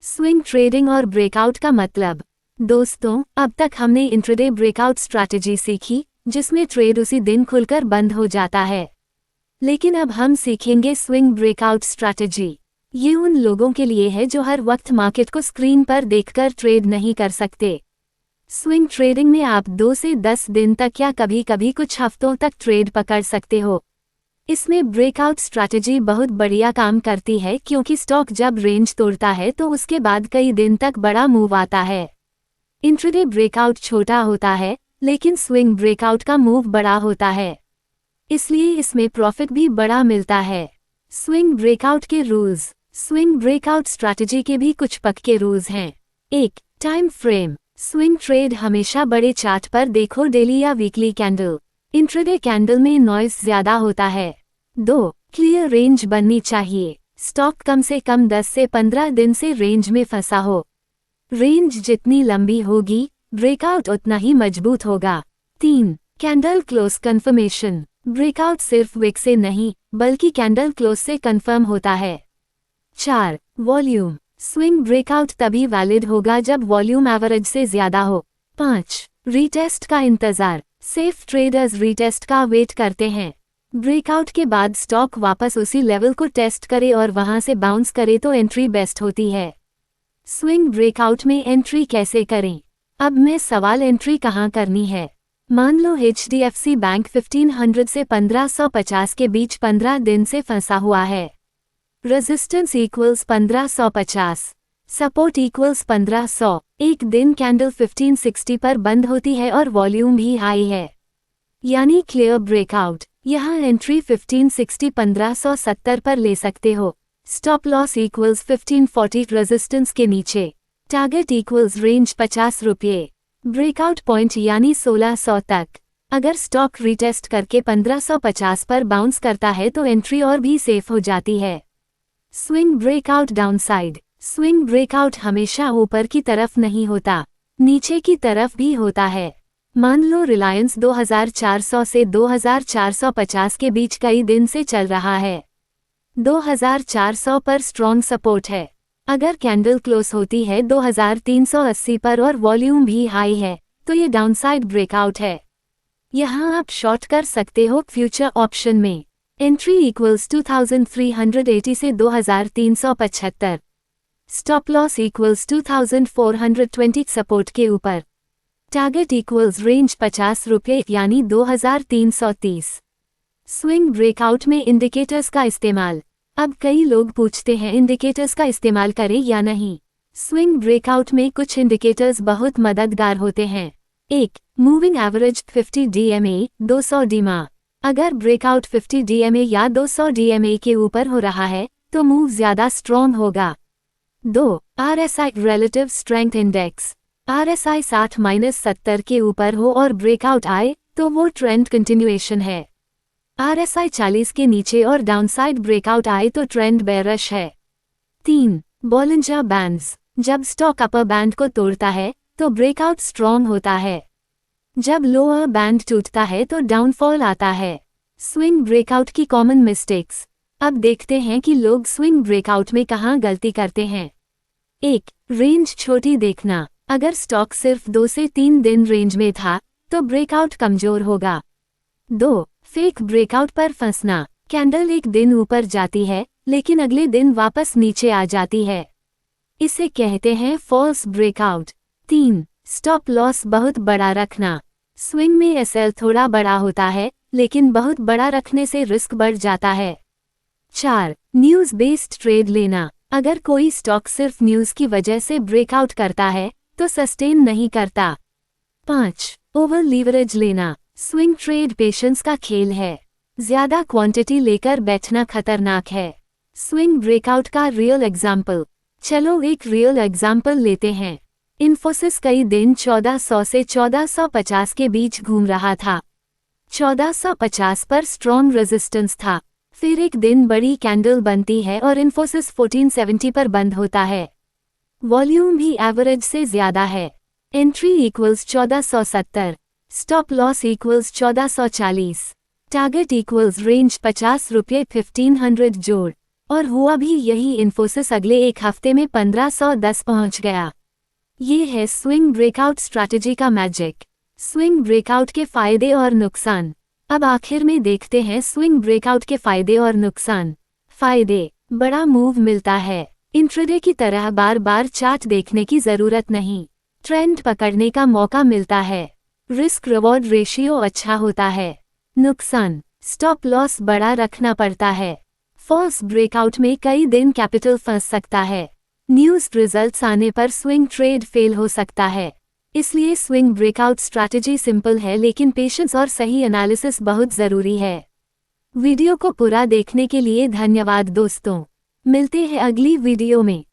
Swing trading और breakout का मतलब। दोस्तों, अब तक हमने इंट्राडे ब्रेकआउट स्ट्रैटेजी सीखी, जिसमें ट्रेड उसी दिन खुलकर बंद हो जाता है। लेकिन अब हम सीखेंगे स्विंग ब्रेकआउट स्ट्रैटेजी। ये उन लोगों के लिए है जो हर वक्त मार्केट को स्क्रीन पर देखकर ट्रेड नहीं कर सकते। स्विंग ट्रेडिंग में आप 2 से 10 दिन तक या कभी कभी कुछ हफ्तों तक ट्रेड पकड़ सकते हो। इसमें ब्रेकआउट स्ट्रैटेजी बहुत बढ़िया काम करती है, क्योंकि स्टॉक जब रेंज तोड़ता है तो उसके बाद कई दिन तक बड़ा मूव आता है। इंट्राडे ब्रेकआउट छोटा होता है, लेकिन स्विंग ब्रेकआउट का मूव बड़ा होता है, इसलिए इसमें प्रॉफिट भी बड़ा मिलता है। स्विंग ब्रेकआउट के रूल्स। स्विंग ब्रेकआउट स्ट्रैटेजी के भी कुछ पक्के रूल्स हैं। 1. Time frame. स्विंग ट्रेड हमेशा बड़े चार्ट पर देखो, डेली या वीकली कैंडल। इंट्राडे कैंडल में नॉइज ज्यादा होता है। 2. क्लियर रेंज बननी चाहिए। स्टॉक कम से कम 10 से 15 दिन से रेंज में फंसा हो। रेंज जितनी लंबी होगी, ब्रेकआउट उतना ही मजबूत होगा। 3. Candle close confirmation. ब्रेकआउट सिर्फ विक से नहीं, बल्कि कैंडल क्लोज से कंफर्म होता है। 4. वॉल्यूम। स्विंग ब्रेकआउट तभी वैलिड होगा जब वॉल्यूम एवरेज से ज्यादा हो। 5. रीटेस्ट का इंतजार। सेफ ट्रेडर्स रीटेस्ट का वेट करते हैं। ब्रेकआउट के बाद स्टॉक वापस उसी लेवल को टेस्ट करे और वहां से बाउंस करे तो एंट्री बेस्ट होती है। स्विंग ब्रेकआउट में एंट्री कैसे करें? अब मैं सवाल, एंट्री कहां करनी है? मान लो HDFC बैंक 1500 से 1550 के बीच 15 दिन से फंसा हुआ है। Resistance equals 1550, support equals 1500। एक दिन कैंडल 1560 पर बंद होती है और वॉल्यूम भी हाई है, यानी क्लियर ब्रेकआउट। यहाँ एंट्री 1560 1570 पर ले सकते हो। स्टॉप लॉस इक्वल्स 1540 रेजिस्टेंस के नीचे। टारगेट इक्वल्स रेंज 50 रुपये। ब्रेकआउट पॉइंट यानी 1600 तक। अगर स्टॉक रिटेस्ट करके 1550 पर बाउंस करता है तो एंट्री और भी सेफ हो जाती है। Swing breakout downside. Swing breakout हमेशा ऊपर की तरफ नहीं होता, नीचे की तरफ भी होता है। मान लो रिलायंस 2400 से 2450 के बीच कई दिन से चल रहा है। 2400 पर स्ट्रॉन्ग सपोर्ट है। अगर कैंडल क्लोज होती है 2380 पर और वॉल्यूम भी हाई है, तो ये डाउनसाइड ब्रेकआउट है। यहाँ आप शॉर्ट कर सकते हो फ्यूचर ऑप्शन में। एंट्री इक्वल्स 2380 से 2375। स्टॉप लॉस इक्वल्स 2420 सपोर्ट के ऊपर। टारगेट इक्वल्स रेंज 50 रुपये यानी 2330। स्विंग ब्रेकआउट में इंडिकेटर्स का इस्तेमाल। अब कई लोग पूछते हैं इंडिकेटर्स का इस्तेमाल करें या नहीं। स्विंग ब्रेकआउट में कुछ इंडिकेटर्स बहुत मददगार होते हैं। 1. Moving average 50 DMA 200 DMA। अगर ब्रेकआउट 50 DMA या 200 DMA के ऊपर हो रहा है तो मूव ज्यादा स्ट्रॉन्ग होगा। 2. RSI relative strength index. RSI 60-70 के ऊपर हो और ब्रेकआउट आए तो वो ट्रेंड कंटिन्यूएशन है। RSI 40 के नीचे और डाउनसाइड ब्रेकआउट आए तो ट्रेंड बेयरिश है। 3. Bollinger bands. जब स्टॉक अपर बैंड को तोड़ता है तो ब्रेकआउट स्ट्रॉन्ग होता है। जब लोअर बैंड टूटता है तो डाउनफॉल आता है। स्विंग ब्रेकआउट की कॉमन मिस्टेक्स। अब देखते हैं कि लोग स्विंग ब्रेकआउट में कहाँ गलती करते हैं। 1. रेंज छोटी देखना। अगर स्टॉक सिर्फ 2 से 3 दिन रेंज में था तो ब्रेकआउट कमजोर होगा। 2. फेक ब्रेकआउट पर फंसना। कैंडल एक दिन ऊपर जाती है लेकिन अगले दिन वापस नीचे आ जाती है, इसे कहते हैं फॉल्स ब्रेकआउट। 3. स्टॉप लॉस बहुत बड़ा रखना। स्विंग में SL थोड़ा बड़ा होता है, लेकिन बहुत बड़ा रखने से रिस्क बढ़ जाता है। 4. न्यूज़ बेस्ड ट्रेड लेना। अगर कोई स्टॉक सिर्फ न्यूज़ की वजह से ब्रेकआउट करता है तो सस्टेन नहीं करता। 5. ओवर लीवरेज लेना। स्विंग ट्रेड पेशेंस का खेल है, ज्यादा क्वांटिटी लेकर बैठना खतरनाक है। स्विंग ब्रेकआउट का रियल एग्जाम्पल। चलो एक रियल एग्जाम्पल लेते हैं। इन्फोसिस कई दिन 1400 से 1450 के बीच घूम रहा था। 1450 पर स्ट्रॉन्ग रेजिस्टेंस था। फिर एक दिन बड़ी कैंडल बनती है और इन्फोसिस 1470 पर बंद होता है। वॉल्यूम भी एवरेज से ज्यादा है। Entry equals 1470। Stop loss equals 1440। Target equals range 50 रुपये 1500 जोड़। और हुआ भी यही, इन्फोसिस अगले एक हफ्ते में 1510 पहुंच गया। ये है स्विंग ब्रेकआउट स्ट्रैटेजी का मैजिक। स्विंग ब्रेकआउट के फायदे और नुकसान। अब आखिर में देखते हैं स्विंग ब्रेकआउट के फायदे और नुकसान। फायदे: बड़ा मूव मिलता है। इंट्राडे की तरह बार बार चार्ट देखने की जरूरत नहीं। ट्रेंड पकड़ने का मौका मिलता है। रिस्क रिवॉर्ड रेशियो अच्छा होता है। नुकसान: स्टॉप लॉस बड़ा रखना पड़ता है। फॉल्स ब्रेकआउट में कई दिन कैपिटल फंस सकता है। न्यूज़ रिजल्ट्स आने पर स्विंग ट्रेड फेल हो सकता है। इसलिए स्विंग ब्रेकआउट स्ट्रैटेजी सिंपल है, लेकिन पेशेंस और सही एनालिसिस बहुत ज़रूरी है। वीडियो को पूरा देखने के लिए धन्यवाद दोस्तों। मिलते हैं अगली वीडियो में।